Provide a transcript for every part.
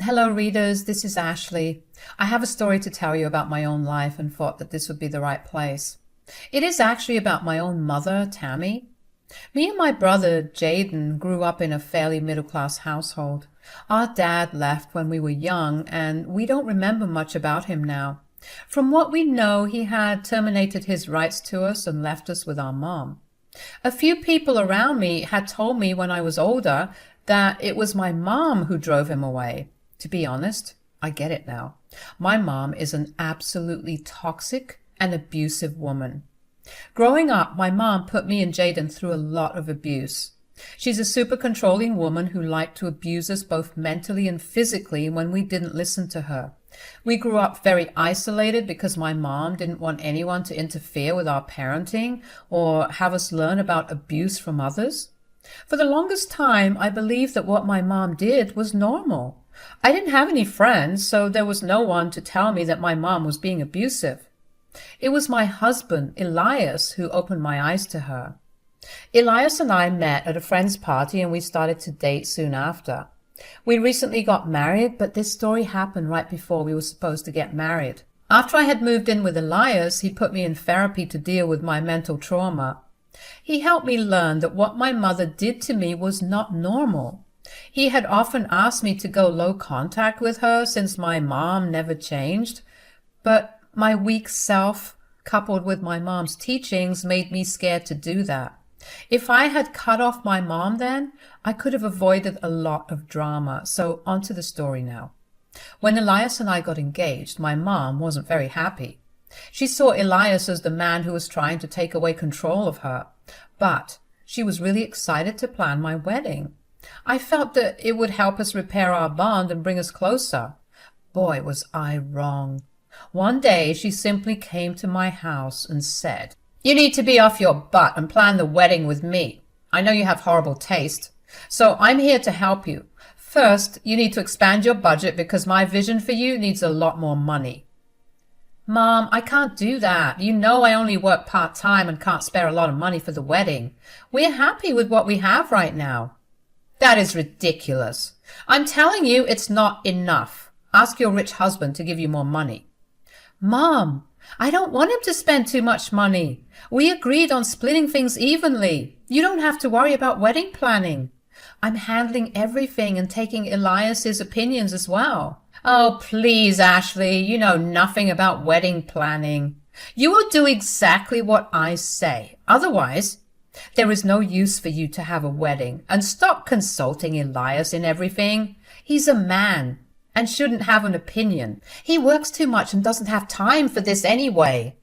Hello, readers. This is Ashley. I have a story to tell you about my own life and thought that this would be the right place. It is actually about my own mother, Tammy. Me and my brother, Jaden, grew up in a fairly middle-class household. Our dad left when we were young, and we don't remember much about him now. From what we know, he had terminated his rights to us and left us with our mom. A few people around me had told me when I was older that it was my mom who drove him away. To be honest, I get it now. My mom is an absolutely toxic and abusive woman. Growing up, my mom put me and Jaden through a lot of abuse. She's a super controlling woman who liked to abuse us both mentally and physically when we didn't listen to her. We grew up very isolated because my mom didn't want anyone to interfere with our parenting or have us learn about abuse from others. For the longest time, I believed that what my mom did was normal. I didn't have any friends, so there was no one to tell me that my mom was being abusive. It was my husband, Elias, who opened my eyes to her. Elias and I met at a friend's party and we started to date soon after. We recently got married, but this story happened right before we were supposed to get married. After I had moved in with Elias, he put me in therapy to deal with my mental trauma. He helped me learn that what my mother did to me was not normal. He had often asked me to go low contact with her since my mom never changed, but my weak self, coupled with my mom's teachings, made me scared to do that. If I had cut off my mom then, I could have avoided a lot of drama. So on to the story now. When Elias and I got engaged, my mom wasn't very happy. She saw Elias as the man who was trying to take away control of her, but she was really excited to plan my wedding. I felt that it would help us repair our bond and bring us closer. Boy, was I wrong. One day she simply came to my house and said, "You need to be off your butt and plan the wedding with me. I know you have horrible taste, so I'm here to help you. First, you need to expand your budget because my vision for you needs a lot more money." "Mom, I can't do that. You know I only work part-time and can't spare a lot of money for the wedding. We're happy with what we have right now." "That is ridiculous. I'm telling you it's not enough. Ask your rich husband to give you more money." "Mom, I don't want him to spend too much money. We agreed on splitting things evenly. You don't have to worry about wedding planning. I'm handling everything and taking Elias's opinions as well." "Oh, please, Ashley, you know nothing about wedding planning. You will do exactly what I say. Otherwise, there is no use for you to have a wedding, and stop consulting Elias in everything. He's a man and shouldn't have an opinion. He works too much and doesn't have time for this anyway."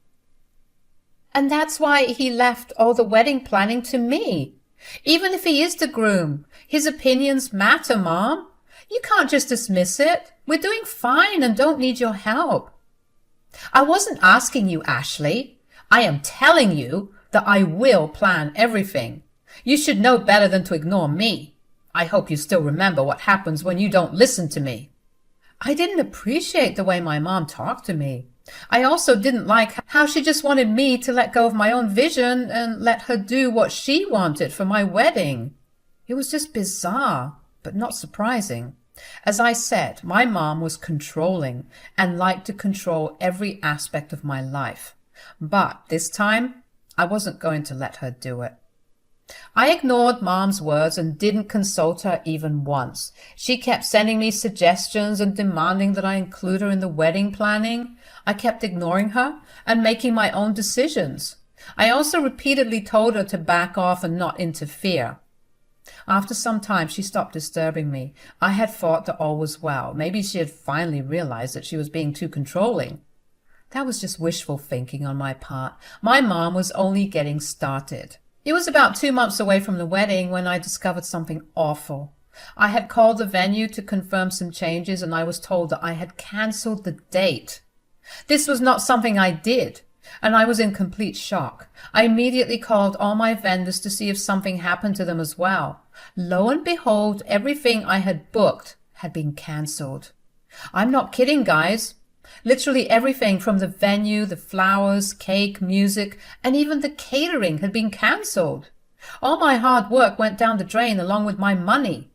"And that's why he left all the wedding planning to me. Even if he is the groom, his opinions matter, Mom. You can't just dismiss it. We're doing fine and don't need your help." "I wasn't asking you, Ashley. I am telling you that I will plan everything. You should know better than to ignore me. I hope you still remember what happens when you don't listen to me." I didn't appreciate the way my mom talked to me. I also didn't like how she just wanted me to let go of my own vision and let her do what she wanted for my wedding. It was just bizarre, but not surprising. As I said, my mom was controlling and liked to control every aspect of my life. But this time, I wasn't going to let her do it. I ignored Mom's words and didn't consult her even once. She kept sending me suggestions and demanding that I include her in the wedding planning. I kept ignoring her and making my own decisions. I also repeatedly told her to back off and not interfere. After some time, she stopped disturbing me. I had thought that all was well. Maybe she had finally realized that she was being too controlling. That was just wishful thinking on my part. My mom was only getting started. It was about 2 months away from the wedding when I discovered something awful. I had called the venue to confirm some changes and I was told that I had cancelled the date. This was not something I did, and I was in complete shock. I immediately called all my vendors to see if something happened to them as well. Lo and behold, everything I had booked had been cancelled. I'm not kidding, guys. Literally everything from the venue, the flowers, cake, music, and even the catering had been cancelled. All my hard work went down the drain along with my money.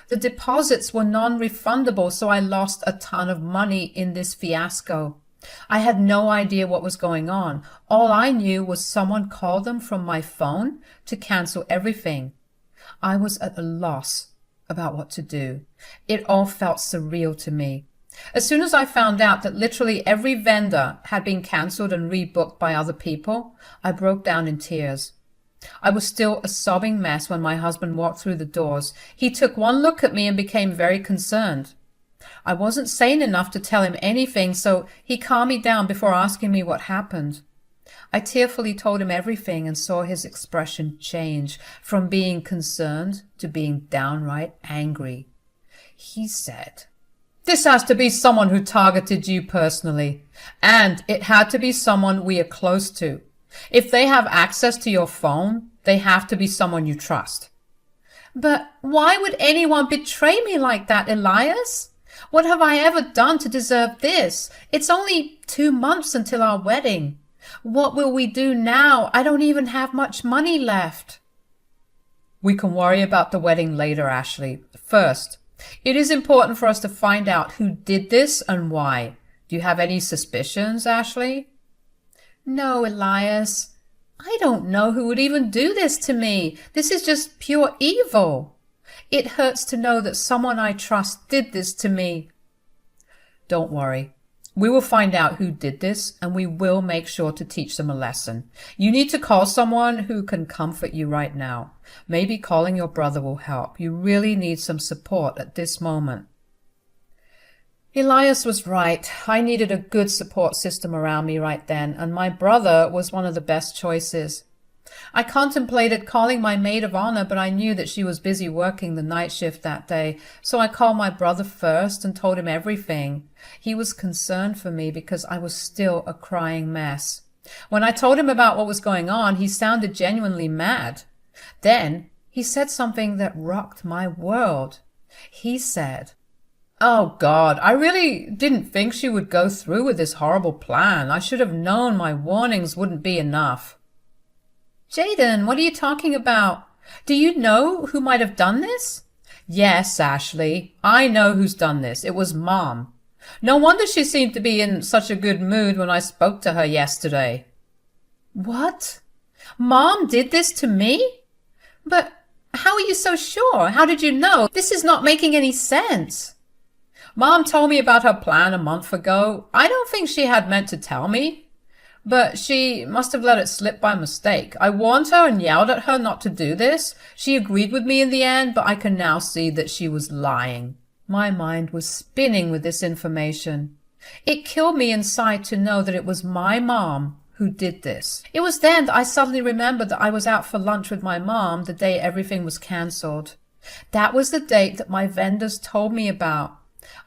The deposits were non-refundable, so I lost a ton of money in this fiasco. I had no idea what was going on. All I knew was someone called them from my phone to cancel everything. I was at a loss about what to do. It all felt surreal to me. As soon as I found out that literally every vendor had been cancelled and rebooked by other people, I broke down in tears. I was still a sobbing mess when my husband walked through the doors. He took one look at me and became very concerned. I wasn't sane enough to tell him anything, so he calmed me down before asking me what happened. I tearfully told him everything and saw his expression change from being concerned to being downright angry. He said, "This has to be someone who targeted you personally, and it had to be someone we are close to. If they have access to your phone, they have to be someone you trust." "But why would anyone betray me like that, Elias? What have I ever done to deserve this? It's only 2 months until our wedding. What will we do now? I don't even have much money left." "We can worry about the wedding later, Ashley. First, it is important for us to find out who did this and why. Do you have any suspicions, Ashley?" "No, Elias. I don't know who would even do this to me. This is just pure evil. It hurts to know that someone I trust did this to me." "Don't worry. We will find out who did this, and we will make sure to teach them a lesson. You need to call someone who can comfort you right now. Maybe calling your brother will help. You really need some support at this moment." Elias was right. I needed a good support system around me right then, and my brother was one of the best choices. I contemplated calling my maid of honor, but I knew that she was busy working the night shift that day, so I called my brother first and told him everything. He was concerned for me because I was still a crying mess. When I told him about what was going on, he sounded genuinely mad. Then he said something that rocked my world. He said, "Oh God, I really didn't think she would go through with this horrible plan. I should have known my warnings wouldn't be enough." "Jaden, what are you talking about? Do you know who might have done this?" "Yes, Ashley, I know who's done this. It was Mom. No wonder she seemed to be in such a good mood when I spoke to her yesterday." "What? Mom did this to me? But how are you so sure? How did you know? This is not making any sense." "Mom told me about her plan a month ago. I don't think she had meant to tell me, but she must have let it slip by mistake. I warned her and yelled at her not to do this. She agreed with me in the end, but I can now see that she was lying." My mind was spinning with this information. It killed me inside to know that it was my mom who did this. It was then that I suddenly remembered that I was out for lunch with my mom the day everything was cancelled. That was the date that my vendors told me about.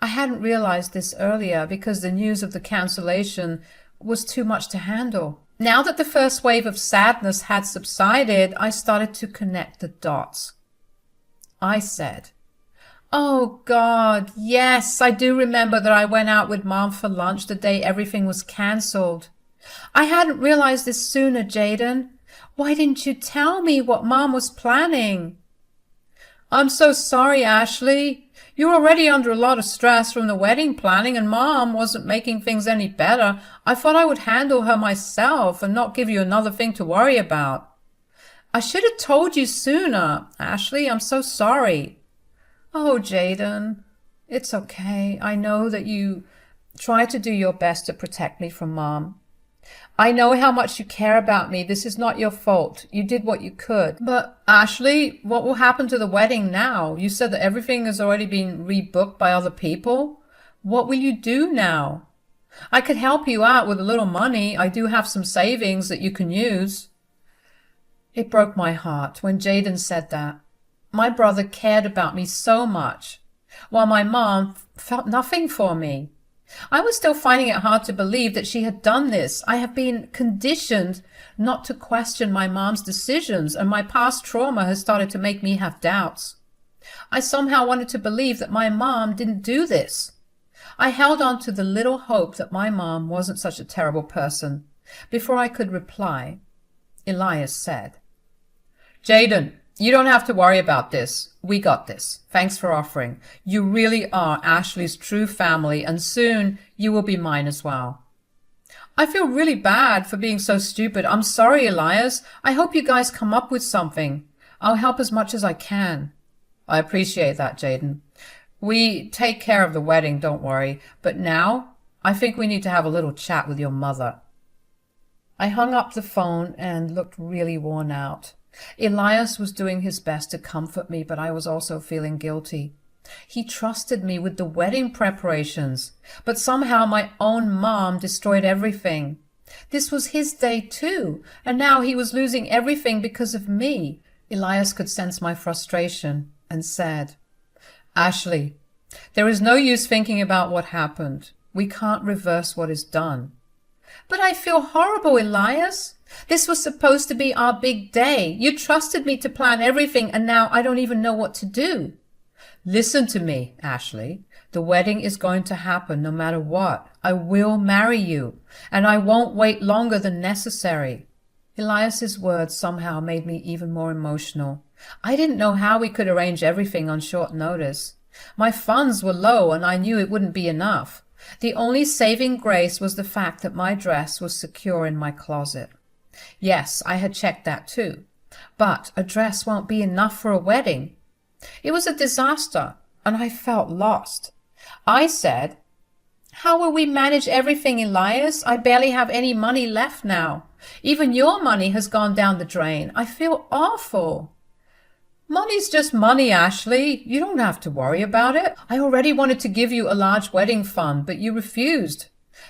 I hadn't realized this earlier because the news of the cancellation was too much to handle. Now that the first wave of sadness had subsided, I started to connect the dots. I said, "Oh God, yes, I do remember that I went out with Mom for lunch the day everything was cancelled. I hadn't realized this sooner, Jaden. Why didn't you tell me what Mom was planning?" "I'm so sorry, Ashley. You're already under a lot of stress from the wedding planning, and Mom wasn't making things any better. I thought I would handle her myself and not give you another thing to worry about. I should have told you sooner, Ashley. I'm so sorry." "Oh, Jaden, it's okay. I know that you try to do your best to protect me from Mom. I know how much you care about me. This is not your fault. You did what you could. But, Ashley, what will happen to the wedding now? You said that everything has already been rebooked by other people. What will you do now? I could help you out with a little money. I do have some savings that you can use." It broke my heart when Jaden said that. My brother cared about me so much, while my mom felt nothing for me. I was still finding it hard to believe that she had done this. I have been conditioned not to question my mom's decisions, and my past trauma has started to make me have doubts. I somehow wanted to believe that my mom didn't do this. I held on to the little hope that my mom wasn't such a terrible person. Before I could reply, Elias said, "Jaden, You don't have to worry about this. We got this. Thanks for offering. You really are Ashley's true family, and soon you will be mine as well. I feel really bad for being so stupid. I'm sorry, Elias. I hope you guys come up with something. I'll help as much as I can. I appreciate that, Jaden. We take care of the wedding, don't worry. But now, I think we need to have a little chat with your mother. I hung up the phone and looked really worn out. Elias was doing his best to comfort me, but I was also feeling guilty. He trusted me with the wedding preparations, but somehow my own mom destroyed everything. This was his day too, and now he was losing everything because of me. Elias could sense my frustration and said, Ashley, there is no use thinking about what happened. We can't reverse what is done. But I feel horrible, Elias. This was supposed to be our big day. You trusted me to plan everything, and now I don't even know what to do. Listen to me, Ashley. The wedding is going to happen no matter what. I will marry you, and I won't wait longer than necessary. Elias's words somehow made me even more emotional. I didn't know how we could arrange everything on short notice. My funds were low, and I knew it wouldn't be enough. The only saving grace was the fact that my dress was secure in my closet. Yes, I had checked that too. But a dress won't be enough for a wedding. It was a disaster, and I felt lost. I said, How will we manage everything, Elias? I barely have any money left now. Even your money has gone down the drain. I feel awful. Money's just money, Ashley. You don't have to worry about it. I already wanted to give you a large wedding fund, but you refused.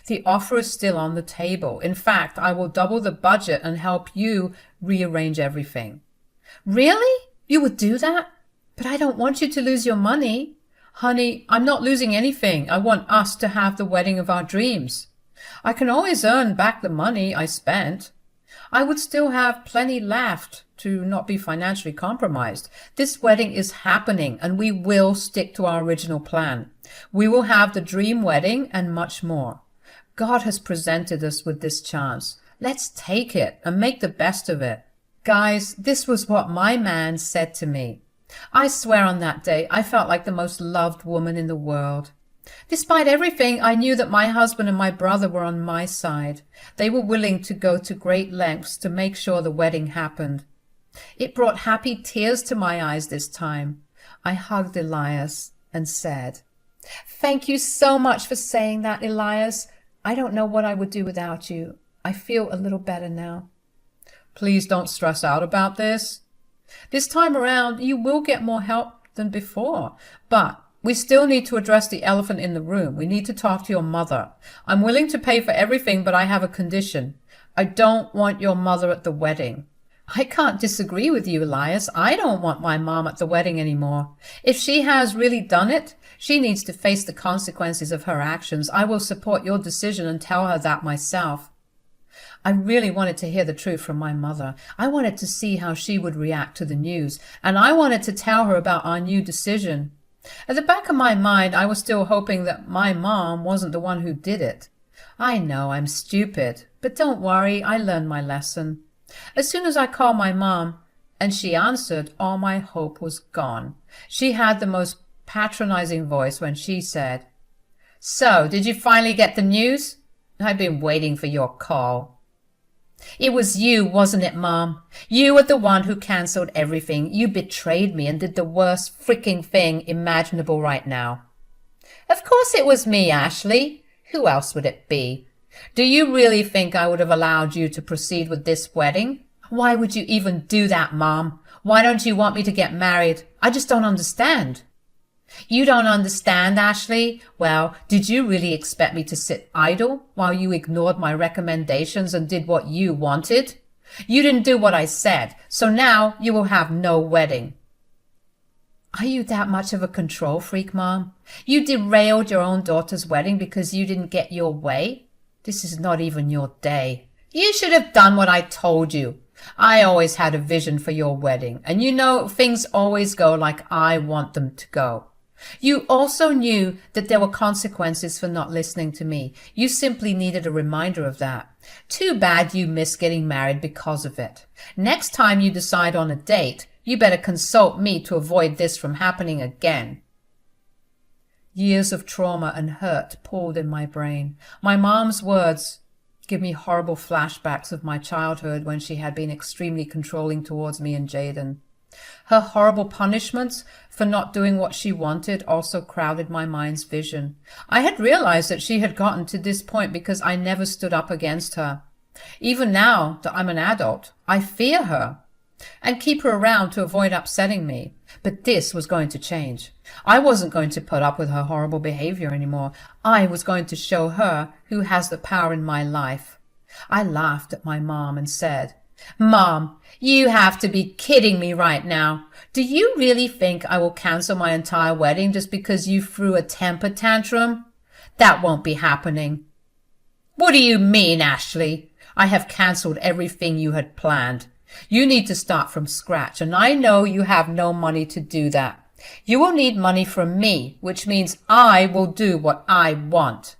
The offer is still on the table. In fact, I will double the budget and help you rearrange everything. Really? You would do that? But I don't want you to lose your money. Honey, I'm not losing anything. I want us to have the wedding of our dreams. I can always earn back the money I spent. I would still have plenty left to not be financially compromised. This wedding is happening, and we will stick to our original plan. We will have the dream wedding and much more. God has presented us with this chance. Let's take it and make the best of it. Guys, this was what my man said to me. I swear on that day, I felt like the most loved woman in the world. Despite everything, I knew that my husband and my brother were on my side. They were willing to go to great lengths to make sure the wedding happened. It brought happy tears to my eyes this time. I hugged Elias and said, Thank you so much for saying that, Elias. I don't know what I would do without you. I feel a little better now. Please don't stress out about this. This time around, you will get more help than before, but we still need to address the elephant in the room. We need to talk to your mother. I'm willing to pay for everything, but I have a condition. I don't want your mother at the wedding. I can't disagree with you, Elias. I don't want my mom at the wedding anymore. If she has really done it, she needs to face the consequences of her actions. I will support your decision and tell her that myself. I really wanted to hear the truth from my mother. I wanted to see how she would react to the news, and I wanted to tell her about our new decision. At the back of my mind, I was still hoping that my mom wasn't the one who did it. I know I'm stupid, but don't worry, I learned my lesson. As soon as I called my mom, and she answered, all my hope was gone. She had the most patronizing voice when she said, So, did you finally get the news? I've been waiting for your call. It was you, wasn't it, Mom? You were the one who cancelled everything. You betrayed me and did the worst freaking thing imaginable right now. Of course it was me, Ashley. Who else would it be? Do you really think I would have allowed you to proceed with this wedding? Why would you even do that, Mom? Why don't you want me to get married? I just don't understand. You don't understand, Ashley? Well, did you really expect me to sit idle while you ignored my recommendations and did what you wanted? You didn't do what I said, so now you will have no wedding. Are you that much of a control freak, Mom? You derailed your own daughter's wedding because you didn't get your way? This is not even your day. You should have done what I told you. I always had a vision for your wedding, and you know things always go like I want them to go. You also knew that there were consequences for not listening to me. You simply needed a reminder of that. Too bad you missed getting married because of it. Next time you decide on a date, You better consult me to avoid this from happening again." Years of trauma and hurt pooled in my brain. My mom's words give me horrible flashbacks of my childhood when she had been extremely controlling towards me and Jaden. Her horrible punishments for not doing what she wanted also crowded my mind's vision. I had realized that she had gotten to this point because I never stood up against her. Even now that I'm an adult, I fear her and keep her around to avoid upsetting me. But this was going to change. I wasn't going to put up with her horrible behavior anymore. I was going to show her who has the power in my life. I laughed at my mom and said, "Mom, you have to be kidding me right now. Do you really think I will cancel my entire wedding just because you threw a temper tantrum? That won't be happening." "What do you mean, Ashley? I have canceled everything you had planned. You need to start from scratch, and I know you have no money to do that. You will need money from me, which means I will do what I want."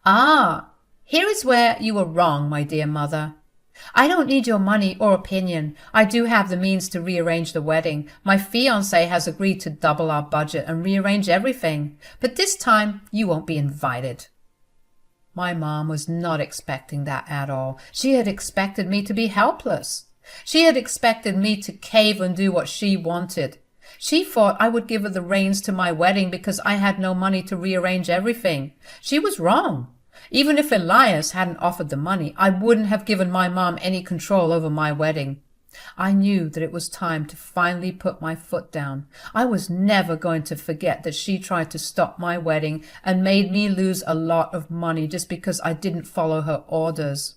"Ah, here is where you were wrong, my dear mother. I don't need your money or opinion. I do have the means to rearrange the wedding. My fiancé has agreed to double our budget and rearrange everything. But this time, you won't be invited." My mom was not expecting that at all. She had expected me to be helpless. She had expected me to cave and do what she wanted. She thought I would give her the reins to my wedding because I had no money to rearrange everything. She was wrong. Even if Elias hadn't offered the money, I wouldn't have given my mom any control over my wedding. I knew that it was time to finally put my foot down. I was never going to forget that she tried to stop my wedding and made me lose a lot of money just because I didn't follow her orders.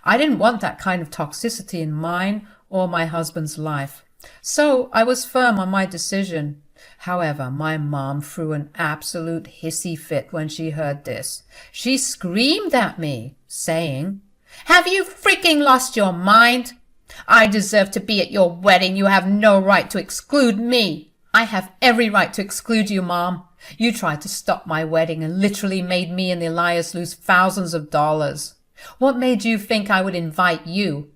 I didn't want that kind of toxicity in mine or my husband's life. So I was firm on my decision. However, my mom threw an absolute hissy fit when she heard this. She screamed at me, saying, "Have you freaking lost your mind? I deserve to be at your wedding. You have no right to exclude me." "I have every right to exclude you, Mom. You tried to stop my wedding and literally made me and Elias lose thousands of dollars. What made you think I would invite you?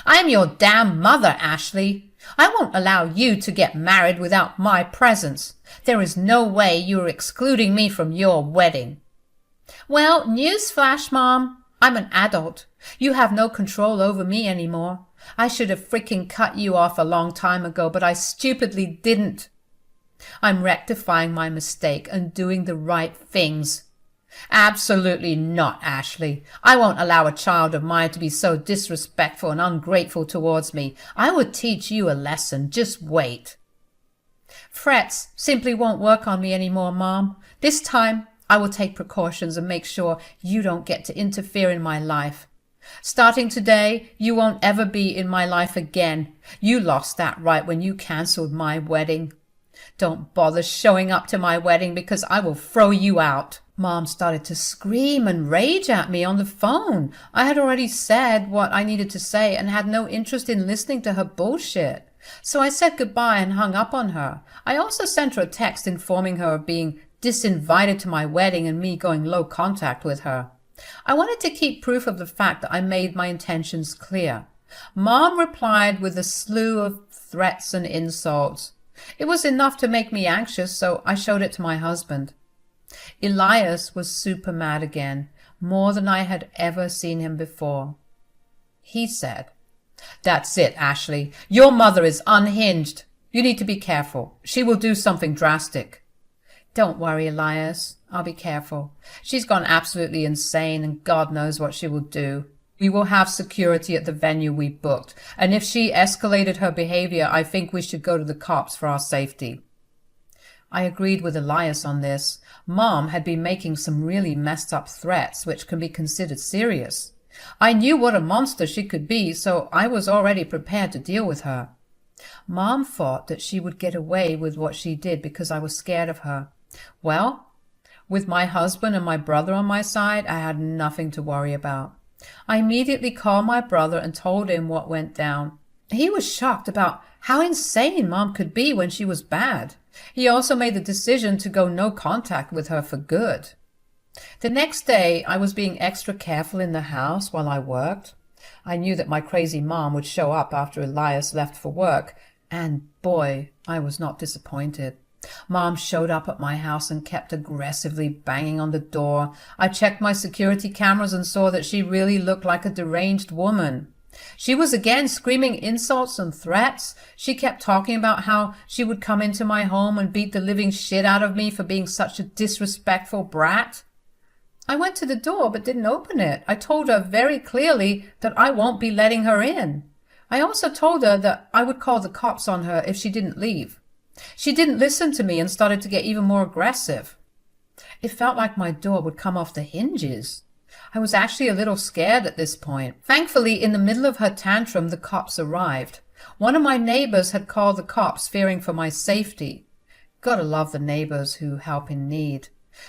I am your damn mother, Ashley. I won't allow you to get married without my presence. There is no way you are excluding me from your wedding." "Well, newsflash, Mom. I'm an adult. You have no control over me anymore. I should have freaking cut you off a long time ago, but I stupidly didn't. I'm rectifying my mistake and doing the right things." "Absolutely not, Ashley. I won't allow a child of mine to be so disrespectful and ungrateful towards me. I would teach you a lesson. Just wait." "Threats simply won't work on me anymore, Mom. This time, I will take precautions and make sure you don't get to interfere in my life. Starting today, you won't ever be in my life again. You lost that right when you canceled my wedding. Don't bother showing up to my wedding because I will throw you out." Mom started to scream and rage at me on the phone. I had already said what I needed to say and had no interest in listening to her bullshit. So I said goodbye and hung up on her. I also sent her a text informing her of being disinvited to my wedding and me going low contact with her. I wanted to keep proof of the fact that I made my intentions clear. Mom replied with a slew of threats and insults. It was enough to make me anxious, so I showed it to my husband. Elias was super mad again, more than I had ever seen him before. He said, "That's it, Ashley. Your mother is unhinged. You need to be careful. She will do something drastic." "Don't worry, Elias. I'll be careful. She's gone absolutely insane, and God knows what she will do. We will have security at the venue we booked, and if she escalated her behavior, I think we should go to the cops for our safety." I agreed with Elias on this. Mom had been making some really messed up threats, which can be considered serious. I knew what a monster she could be, so I was already prepared to deal with her. Mom thought that she would get away with what she did because I was scared of her. Well, with my husband and my brother on my side, I had nothing to worry about. I immediately called my brother and told him what went down. He was shocked about how insane Mom could be when she was bad. He also made the decision to go no contact with her for good. The next day, I was being extra careful in the house while I worked. I knew that my crazy mom would show up after Elias left for work, And boy, I was not disappointed. Mom showed up at my house and kept aggressively banging on the door. I checked my security cameras and saw that she really looked like a deranged woman. She was again screaming insults and threats. She kept talking about how she would come into my home and beat the living shit out of me for being such a disrespectful brat. I went to the door but didn't open it. I told her very clearly that I won't be letting her in. I also told her that I would call the cops on her if she didn't leave. She didn't listen to me and started to get even more aggressive. It felt like my door would come off the hinges. I was actually a little scared at this point. Thankfully, in the middle of her tantrum, the cops arrived. One of my neighbors had called the cops, fearing for my safety. Gotta love the neighbors who help in need.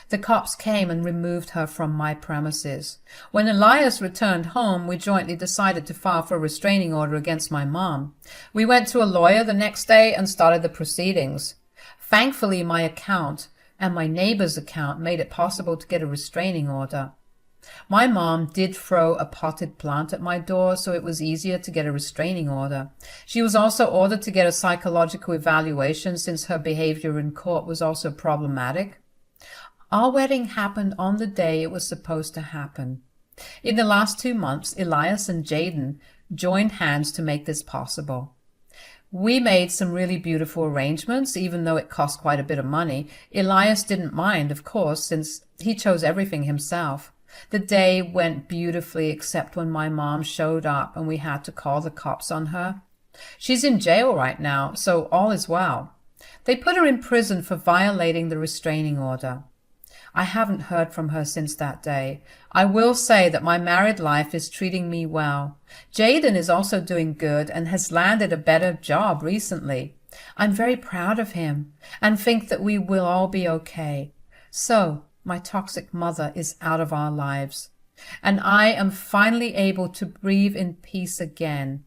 The cops came and removed her from my premises. When Elias returned home, we jointly decided to file for a restraining order against my mom. We went to a lawyer the next day and started the proceedings. Thankfully, my account and my neighbor's account made it possible to get a restraining order. My mom did throw a potted plant at my door, so it was easier to get a restraining order. She was also ordered to get a psychological evaluation since her behavior in court was also problematic. Our wedding happened on the day it was supposed to happen. In the last 2 months, Elias and Jaden joined hands to make this possible. We made some really beautiful arrangements, even though it cost quite a bit of money. Elias didn't mind, of course, since he chose everything himself. The day went beautifully, except when my mom showed up and we had to call the cops on her. She's in jail right now, so all is well. They put her in prison for violating the restraining order. I haven't heard from her since that day. I will say that my married life is treating me well. Jaden is also doing good and has landed a better job recently. I'm very proud of him and think that we will all be okay. So, my toxic mother is out of our lives, and I am finally able to breathe in peace again.